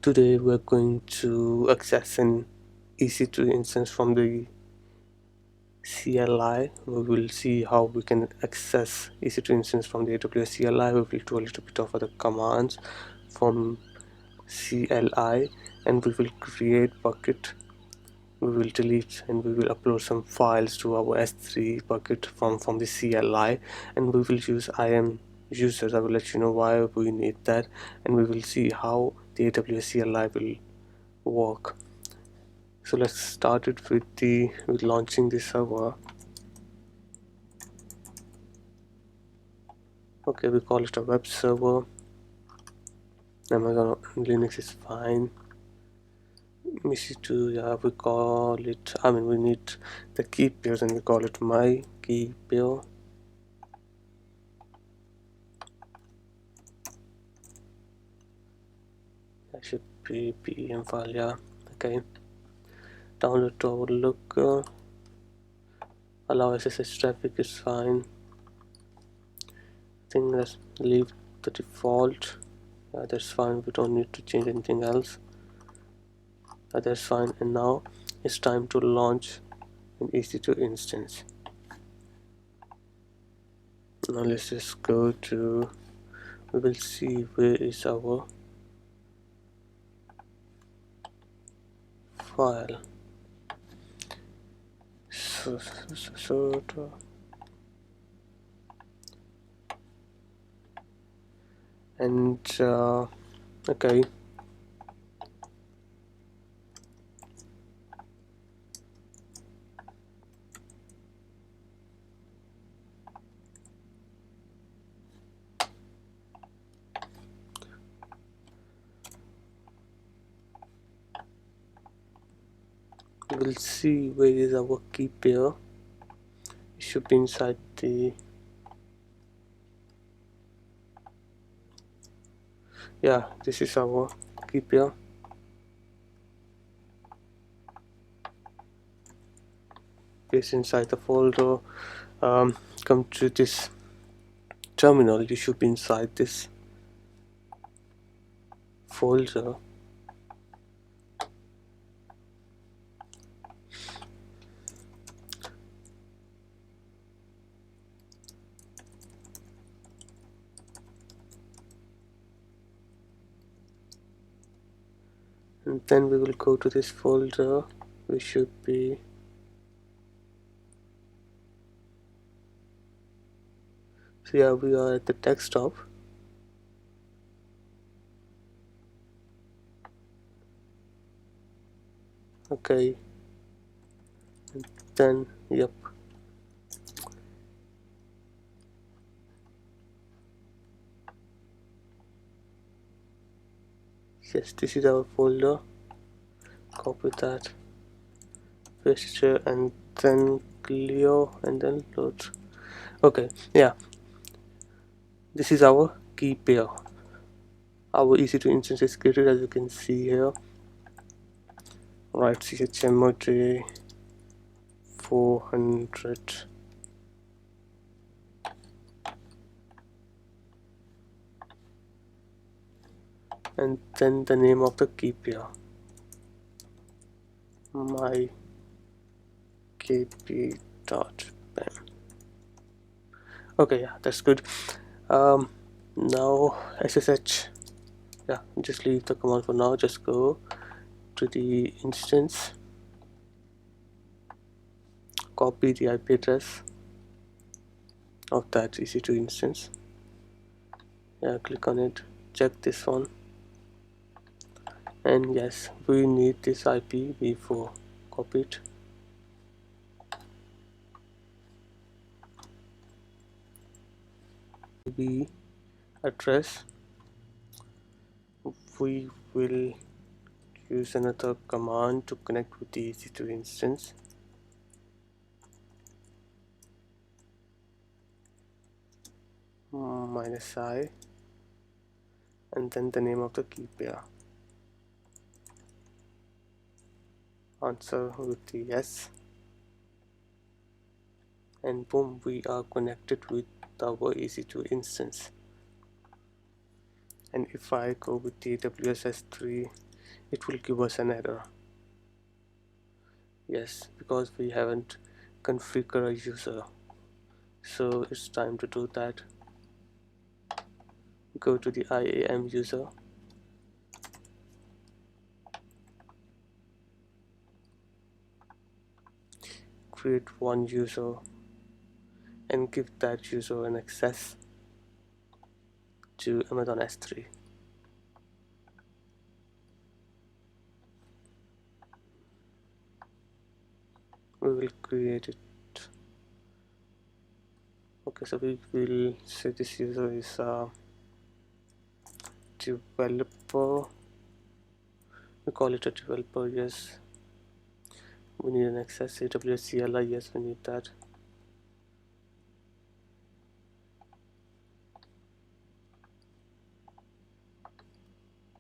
Today we're going to access an EC2 instance from the CLI. We will see how we can access EC2 instance from the AWS CLI. We will do a little bit of other commands from CLI, and we will create bucket. We will delete and we will upload some files to our S3 bucket from the CLI, and we will use IAM users. I will let you know why we need that, and we will see how the AWS CLI will work. So let's start it with launching the server. Okay, we call it a web server. Amazon Linux is fine. EC2, yeah, we call it, we need the key pairs and we call it my key pair. That should be PEM file, yeah. Okay, download to our local. Allow SSH traffic is fine. I think let's leave the default. Yeah, that's fine. We don't need to change anything else. That's fine. And now it's time to launch an EC2 instance. Now let's just go to, we will see where is our file. And okay, we'll see where is our key pair. It should be inside the, yeah, this is our key pair. It's inside the folder. Come to this terminal. You should be inside this folder. And then we will go to this folder. We should be, so yeah, we are at the desktop. Okay, and then yep, yes, this is our folder. Copy that, paste it, and then clear and then load. Okay, yeah, this is our key pair. Our EC2 instance is created, as you can see here. Right, chmod 400. And then the name of the key pair, my kp.pem. Okay, yeah, that's good. Now SSH, yeah, just leave the command for now. Just go to the instance, copy the IP address of that EC2 instance. Yeah, click on it, check this one, and yes, we need this IP before copy it. The address, we will use another command to connect with the EC2 instance. -i, and then the name of the key pair. Answer with the yes, and boom, we are connected with our EC2 instance. And if I go with the AWS S3 it will give us an error. Yes, because we haven't configured a user. So it's time to do that. Go to the IAM user, create one user and give that user an access to Amazon S3. We will create it. Okay, so we will say this user is a developer. We call it a developer, yes. We need an access AWS CLI, yes, we need that.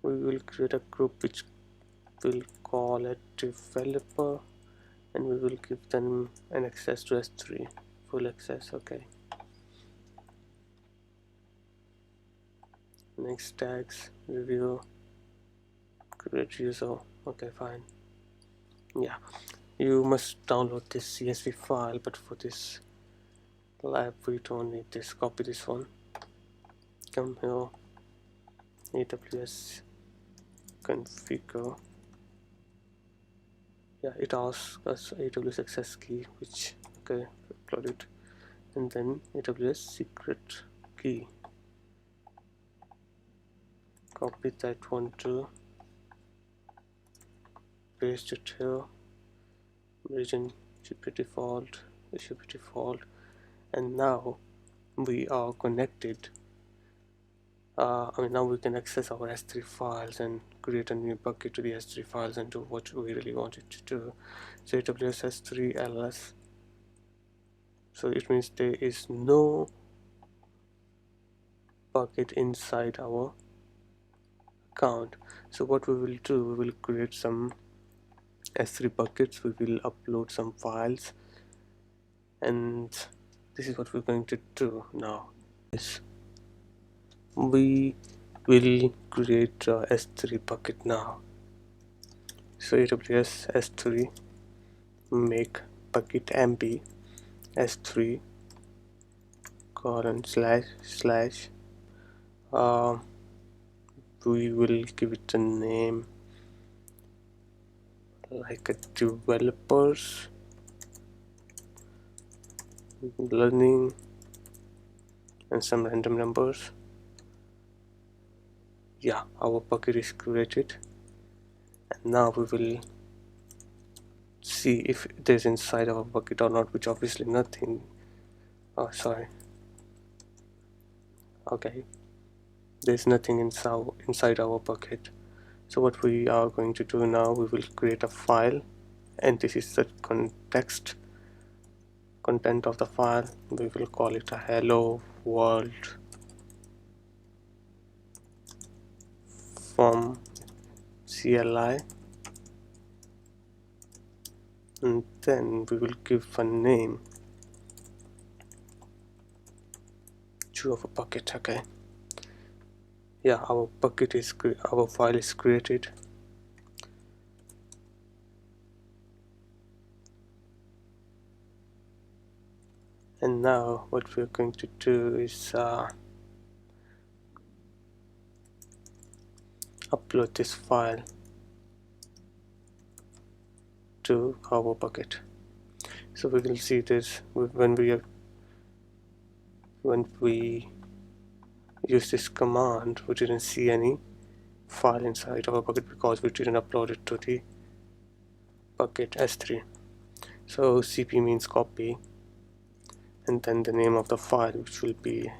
We will create a group which will call it developer, and we will give them an access to S3, full access. Okay, next tags, review, create user. Okay, fine. Yeah, you must download this CSV file, but for this lab we don't need this. Copy this one, come here, AWS configure. Yeah, it asks us AWS access key, which, okay, upload it, and then AWS secret key. Copy that one too, paste it here, region should be default, it should be default, and now we are connected. Now we can access our S3 files and create a new bucket to the S3 files and do what we really want it to do. So AWS S3 ls, so it means there is no bucket inside our account. So what we will do, we will create some S3 buckets, we will upload some files, and this is what we're going to do now. Yes, we will create a S3 bucket now. So AWS S3 make bucket mp s3 colon slash slash, we will give it a name like a developers learning and some random numbers. Yeah, our bucket is created, and now we will see if there's inside our bucket or not, which obviously nothing. Oh, sorry. Okay, there's nothing inside our bucket. So what we are going to do now, we will create a file, and this is the content of the file. We will call it a hello world from CLI, and then we will give a name to our bucket. Okay, yeah, our file is created, and now what we're going to do is upload this file to our bucket. So we will see this when we use this command. We didn't see any file inside our bucket because we didn't upload it to the bucket S3. So cp means copy, and then the name of the file, which will be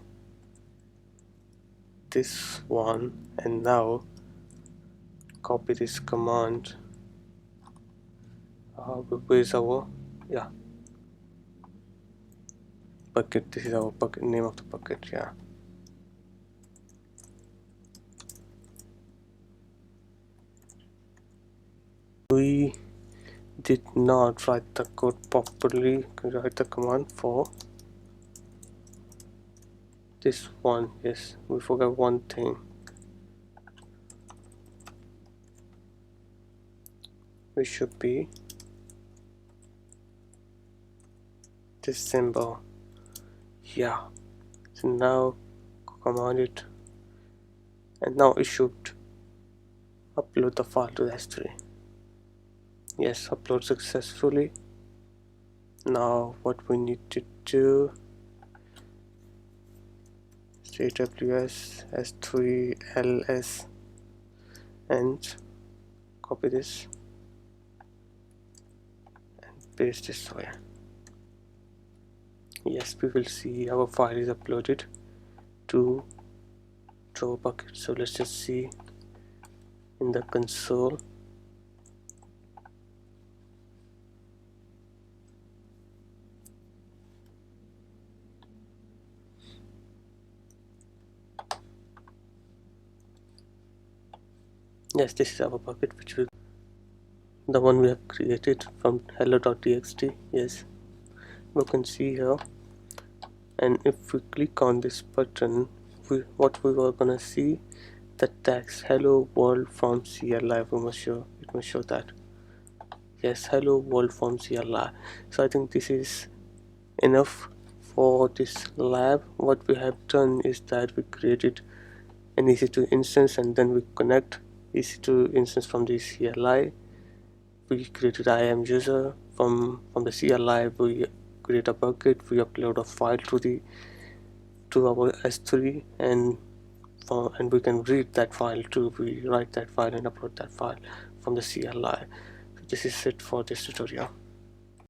this one, and now copy this command. Where's our, yeah, bucket. This is our bucket, name of the bucket. Yeah, we did not write the code properly. Write the command for this one. Yes, we forgot one thing. which should be this symbol. Yeah, so now command it, and now it should upload the file to the S3. Yes, upload successfully. Now what we need to do is AWS S3 ls and copy this and paste this somewhere. Yes, we will see our file is uploaded to our bucket. So let's just see in the console. Yes, this is our bucket, which we the one we have created from hello.txt. Yes, we can see here, and if we click on this button, what we were gonna see, the text hello world from CLI. We must show it must show that. Yes, hello world from CLI. So I think this is enough for this lab. What we have done is that we created an EC2 instance, and then we connect EC2 instance from the CLI. We created IAM user from the CLI. We create a bucket. We upload a file to our S3, and we can read that file too. We write that file and upload that file from the CLI. So this is it for this tutorial.